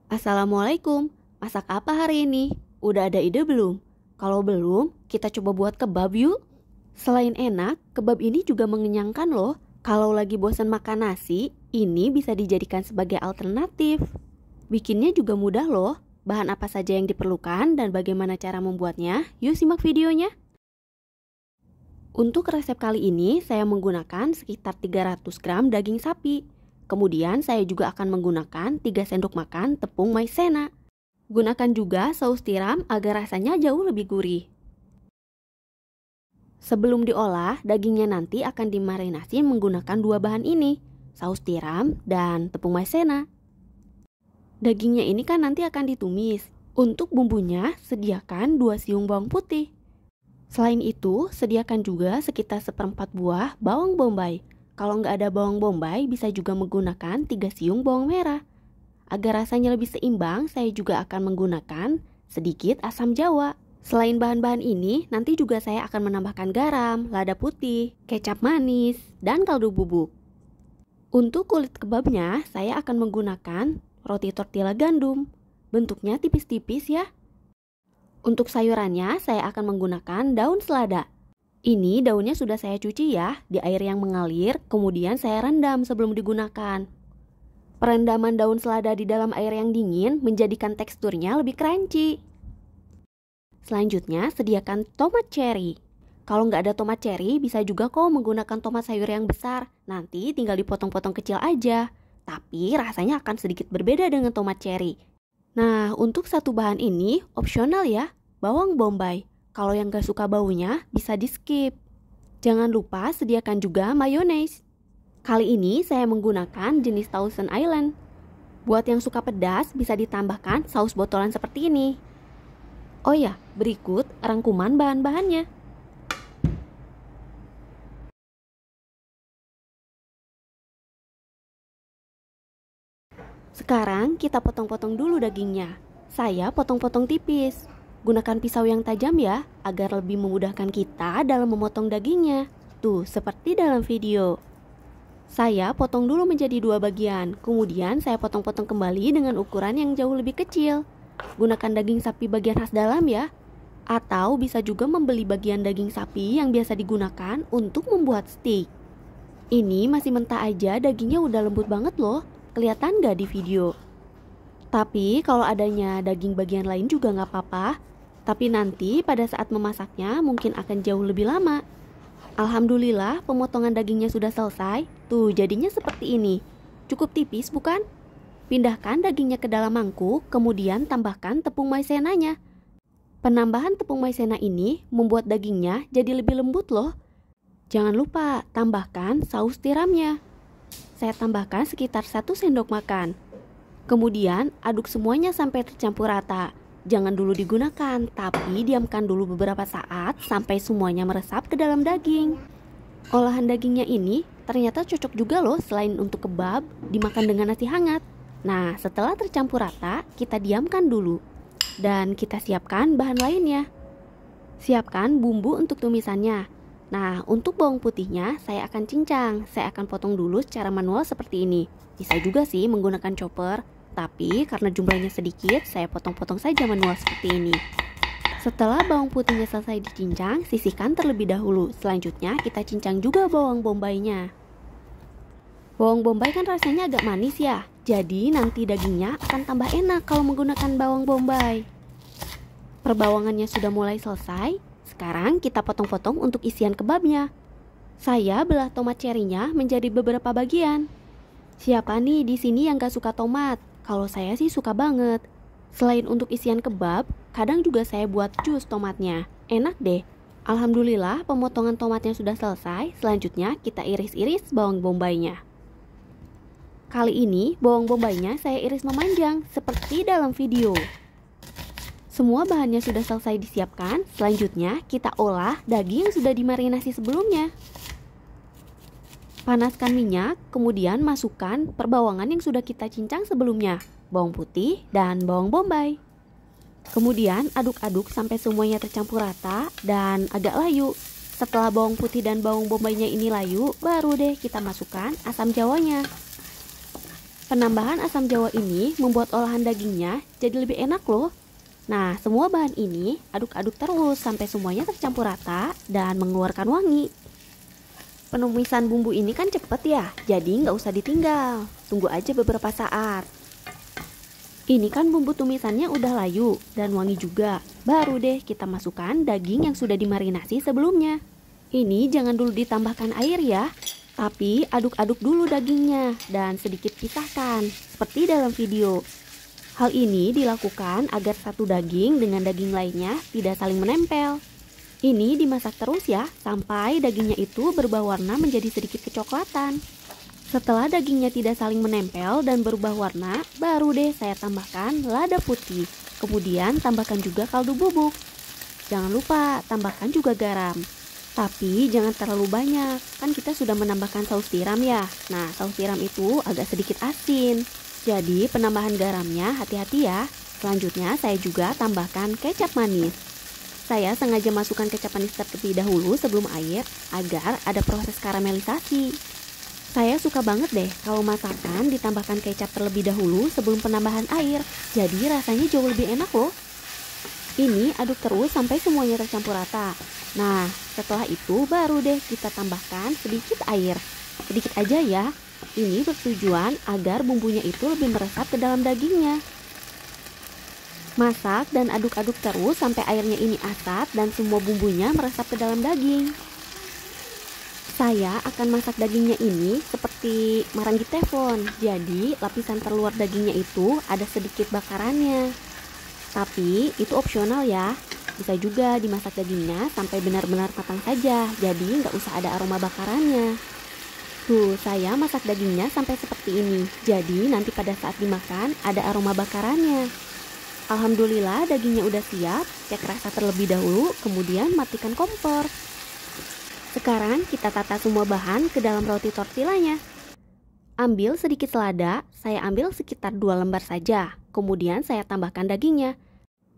Assalamualaikum, masak apa hari ini? Udah ada ide belum? Kalau belum, kita coba buat kebab yuk. Selain enak, kebab ini juga mengenyangkan loh. Kalau lagi bosan makan nasi, ini bisa dijadikan sebagai alternatif. Bikinnya juga mudah loh. Bahan apa saja yang diperlukan dan bagaimana cara membuatnya? Yuk simak videonya. Untuk resep kali ini, saya menggunakan sekitar 300 gram daging sapi. Kemudian saya juga akan menggunakan 3 sendok makan tepung maizena. Gunakan juga saus tiram agar rasanya jauh lebih gurih. Sebelum diolah, dagingnya nanti akan dimarinasi menggunakan dua bahan ini, saus tiram dan tepung maizena. Dagingnya ini kan nanti akan ditumis. Untuk bumbunya, sediakan 2 siung bawang putih. Selain itu, sediakan juga sekitar 1/4 buah bawang bombay. Kalau nggak ada bawang bombay, bisa juga menggunakan 3 siung bawang merah. Agar rasanya lebih seimbang, saya juga akan menggunakan sedikit asam jawa. Selain bahan-bahan ini, nanti juga saya akan menambahkan garam, lada putih, kecap manis, dan kaldu bubuk. Untuk kulit kebabnya, saya akan menggunakan roti tortilla gandum. Bentuknya tipis-tipis ya. Untuk sayurannya, saya akan menggunakan daun selada. Ini daunnya sudah saya cuci ya, di air yang mengalir, kemudian saya rendam sebelum digunakan. Perendaman daun selada di dalam air yang dingin menjadikan teksturnya lebih crunchy. Selanjutnya, sediakan tomat cherry. Kalau nggak ada tomat cherry, bisa juga kok menggunakan tomat sayur yang besar. Nanti tinggal dipotong-potong kecil aja. Tapi rasanya akan sedikit berbeda dengan tomat cherry. Nah, untuk satu bahan ini opsional ya, bawang bombay. Kalau yang gak suka baunya, bisa di skip. Jangan lupa sediakan juga mayones. Kali ini saya menggunakan jenis Thousand Island. Buat yang suka pedas, bisa ditambahkan saus botolan seperti ini. Oh ya, berikut rangkuman bahan-bahannya. Sekarang kita potong-potong dulu dagingnya. Saya potong-potong tipis. Gunakan pisau yang tajam ya, agar lebih memudahkan kita dalam memotong dagingnya. Tuh, seperti dalam video. Saya potong dulu menjadi 2 bagian, kemudian saya potong-potong kembali dengan ukuran yang jauh lebih kecil. Gunakan daging sapi bagian khas dalam ya. Atau bisa juga membeli bagian daging sapi yang biasa digunakan untuk membuat steak. Ini masih mentah aja, dagingnya udah lembut banget loh. Kelihatan gak di video? Tapi kalau adanya daging bagian lain juga gak apa-apa. Tapi nanti pada saat memasaknya mungkin akan jauh lebih lama. Alhamdulillah pemotongan dagingnya sudah selesai. Tuh jadinya seperti ini. Cukup tipis bukan? Pindahkan dagingnya ke dalam mangkuk, kemudian tambahkan tepung maizenanya. Penambahan tepung maizena ini membuat dagingnya jadi lebih lembut loh. Jangan lupa tambahkan saus tiramnya. Saya tambahkan sekitar 1 sendok makan. Kemudian aduk semuanya sampai tercampur rata. Jangan dulu digunakan, tapi diamkan dulu beberapa saat sampai semuanya meresap ke dalam daging. Olahan dagingnya ini ternyata cocok juga loh selain untuk kebab, dimakan dengan nasi hangat. Nah, setelah tercampur rata, kita diamkan dulu. Dan kita siapkan bahan lainnya. Siapkan bumbu untuk tumisannya. Nah, untuk bawang putihnya saya akan cincang. Saya akan potong dulu secara manual seperti ini. Bisa juga sih menggunakan chopper. Tapi karena jumlahnya sedikit, saya potong-potong saja manual seperti ini. Setelah bawang putihnya selesai dicincang, sisihkan terlebih dahulu. Selanjutnya kita cincang juga bawang bombaynya. Bawang bombay kan rasanya agak manis ya. Jadi nanti dagingnya akan tambah enak kalau menggunakan bawang bombay. Perbawangannya sudah mulai selesai. Sekarang kita potong-potong untuk isian kebabnya. Saya belah tomat cherry-nya menjadi beberapa bagian. Siapa nih di sini yang gak suka tomat? Kalau saya sih suka banget. Selain untuk isian kebab, kadang juga saya buat jus tomatnya. Enak deh. Alhamdulillah pemotongan tomatnya sudah selesai. Selanjutnya kita iris-iris bawang bombaynya. Kali ini bawang bombaynya saya iris memanjang seperti dalam video. Semua bahannya sudah selesai disiapkan. Selanjutnya kita olah daging yang sudah dimarinasi sebelumnya. Panaskan minyak, kemudian masukkan perbawangan yang sudah kita cincang sebelumnya, bawang putih dan bawang bombay. Kemudian aduk-aduk sampai semuanya tercampur rata dan agak layu. Setelah bawang putih dan bawang bombaynya ini layu, baru deh kita masukkan asam jawanya. Penambahan asam jawa ini membuat olahan dagingnya jadi lebih enak loh. Nah, semua bahan ini aduk-aduk terus sampai semuanya tercampur rata dan mengeluarkan wangi. Penumisan bumbu ini kan cepet ya, jadi nggak usah ditinggal. Tunggu aja beberapa saat. Ini kan bumbu tumisannya udah layu dan wangi juga. Baru deh kita masukkan daging yang sudah dimarinasi sebelumnya. Ini jangan dulu ditambahkan air ya, tapi aduk-aduk dulu dagingnya dan sedikit pisahkan, seperti dalam video. Hal ini dilakukan agar satu daging dengan daging lainnya tidak saling menempel. Ini dimasak terus ya, sampai dagingnya itu berubah warna menjadi sedikit kecoklatan. Setelah dagingnya tidak saling menempel dan berubah warna, baru deh saya tambahkan lada putih. Kemudian tambahkan juga kaldu bubuk. Jangan lupa tambahkan juga garam. Tapi jangan terlalu banyak, kan kita sudah menambahkan saus tiram ya. Nah, saus tiram itu agak sedikit asin. Jadi penambahan garamnya hati-hati ya. Selanjutnya saya juga tambahkan kecap manis. Saya sengaja masukkan kecap manis terlebih dahulu sebelum air agar ada proses karamelisasi. Saya suka banget deh kalau masakan ditambahkan kecap terlebih dahulu sebelum penambahan air. Jadi rasanya jauh lebih enak loh. Ini aduk terus sampai semuanya tercampur rata. Nah, setelah itu baru deh kita tambahkan sedikit air. Sedikit aja ya. Ini bertujuan agar bumbunya itu lebih meresap ke dalam dagingnya. Masak dan aduk-aduk terus sampai airnya ini asat dan semua bumbunya meresap ke dalam daging. Saya akan masak dagingnya ini seperti marangi teflon. Jadi lapisan terluar dagingnya itu ada sedikit bakarannya. Tapi itu opsional ya. Bisa juga dimasak dagingnya sampai benar-benar matang saja. Jadi nggak usah ada aroma bakarannya. Tuh, saya masak dagingnya sampai seperti ini. Jadi nanti pada saat dimakan ada aroma bakarannya. Alhamdulillah dagingnya udah siap, cek rasa terlebih dahulu, kemudian matikan kompor. Sekarang kita tata semua bahan ke dalam roti tortillanya. Ambil sedikit selada, saya ambil sekitar 2 lembar saja, kemudian saya tambahkan dagingnya.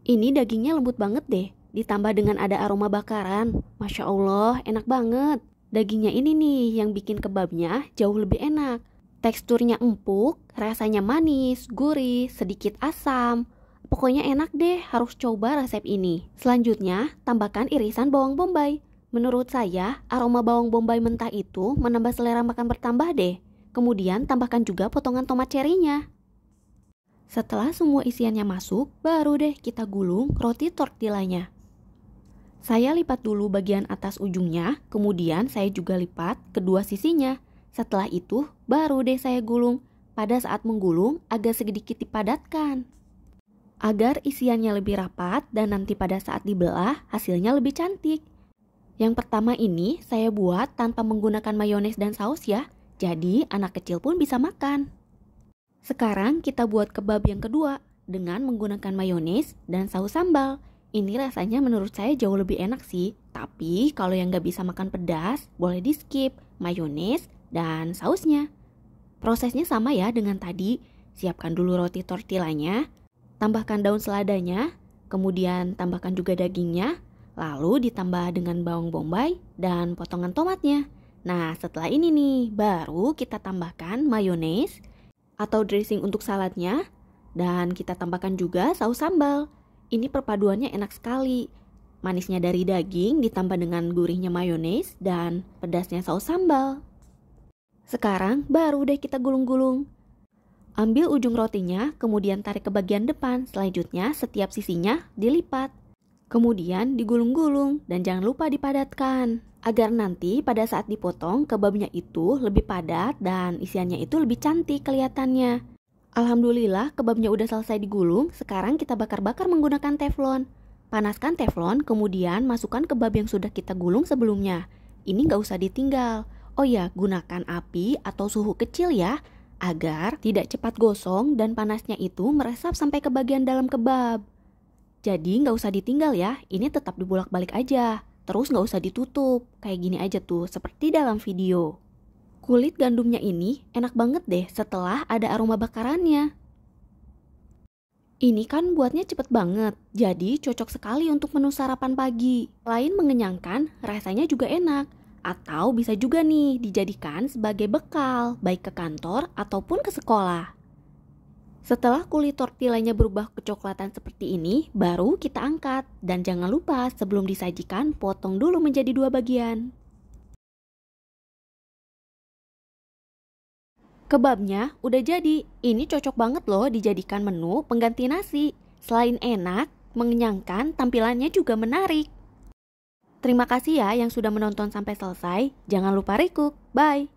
Ini dagingnya lembut banget deh, ditambah dengan ada aroma bakaran. Masya Allah, enak banget. Dagingnya ini nih yang bikin kebabnya jauh lebih enak. Teksturnya empuk, rasanya manis, gurih, sedikit asam. Pokoknya enak deh, harus coba resep ini. Selanjutnya, tambahkan irisan bawang bombay. Menurut saya, aroma bawang bombay mentah itu menambah selera makan bertambah deh. Kemudian tambahkan juga potongan tomat cerinya. Setelah semua isiannya masuk, baru deh kita gulung roti tortillanya. Saya lipat dulu bagian atas ujungnya, kemudian saya juga lipat kedua sisinya. Setelah itu, baru deh saya gulung. Pada saat menggulung, agak sedikit dipadatkan agar isiannya lebih rapat dan nanti pada saat dibelah hasilnya lebih cantik. Yang pertama ini saya buat tanpa menggunakan mayones dan saus ya, jadi anak kecil pun bisa makan. Sekarang kita buat kebab yang kedua dengan menggunakan mayones dan saus sambal. Ini rasanya menurut saya jauh lebih enak sih, tapi kalau yang gak bisa makan pedas boleh di skip mayones dan sausnya. Prosesnya sama ya dengan tadi, siapkan dulu roti tortillanya, tambahkan daun seladanya, kemudian tambahkan juga dagingnya, lalu ditambah dengan bawang bombay dan potongan tomatnya. Nah, setelah ini nih, baru kita tambahkan mayones atau dressing untuk saladnya, dan kita tambahkan juga saus sambal. Ini perpaduannya enak sekali. Manisnya dari daging ditambah dengan gurihnya mayones dan pedasnya saus sambal. Sekarang baru deh kita gulung-gulung. Ambil ujung rotinya, kemudian tarik ke bagian depan. Selanjutnya, setiap sisinya dilipat. Kemudian digulung-gulung dan jangan lupa dipadatkan. Agar nanti pada saat dipotong, kebabnya itu lebih padat dan isiannya itu lebih cantik kelihatannya. Alhamdulillah, kebabnya udah selesai digulung. Sekarang kita bakar-bakar menggunakan teflon. Panaskan teflon, kemudian masukkan kebab yang sudah kita gulung sebelumnya. Ini nggak usah ditinggal. Oh ya, gunakan api atau suhu kecil ya, agar tidak cepat gosong dan panasnya itu meresap sampai ke bagian dalam kebab. Jadi nggak usah ditinggal ya, ini tetap dibolak-balik aja. Terus nggak usah ditutup, kayak gini aja tuh, seperti dalam video. Kulit gandumnya ini enak banget deh setelah ada aroma bakarannya. Ini kan buatnya cepet banget, jadi cocok sekali untuk menu sarapan pagi. Selain mengenyangkan, rasanya juga enak. Atau bisa juga nih dijadikan sebagai bekal, baik ke kantor ataupun ke sekolah. Setelah kulit tortillanya berubah kecoklatan seperti ini, baru kita angkat. Dan jangan lupa sebelum disajikan, potong dulu menjadi 2 bagian. Kebabnya udah jadi. Ini cocok banget loh dijadikan menu pengganti nasi. Selain enak, mengenyangkan, tampilannya juga menarik. Terima kasih ya yang sudah menonton sampai selesai. Jangan lupa recook. Bye.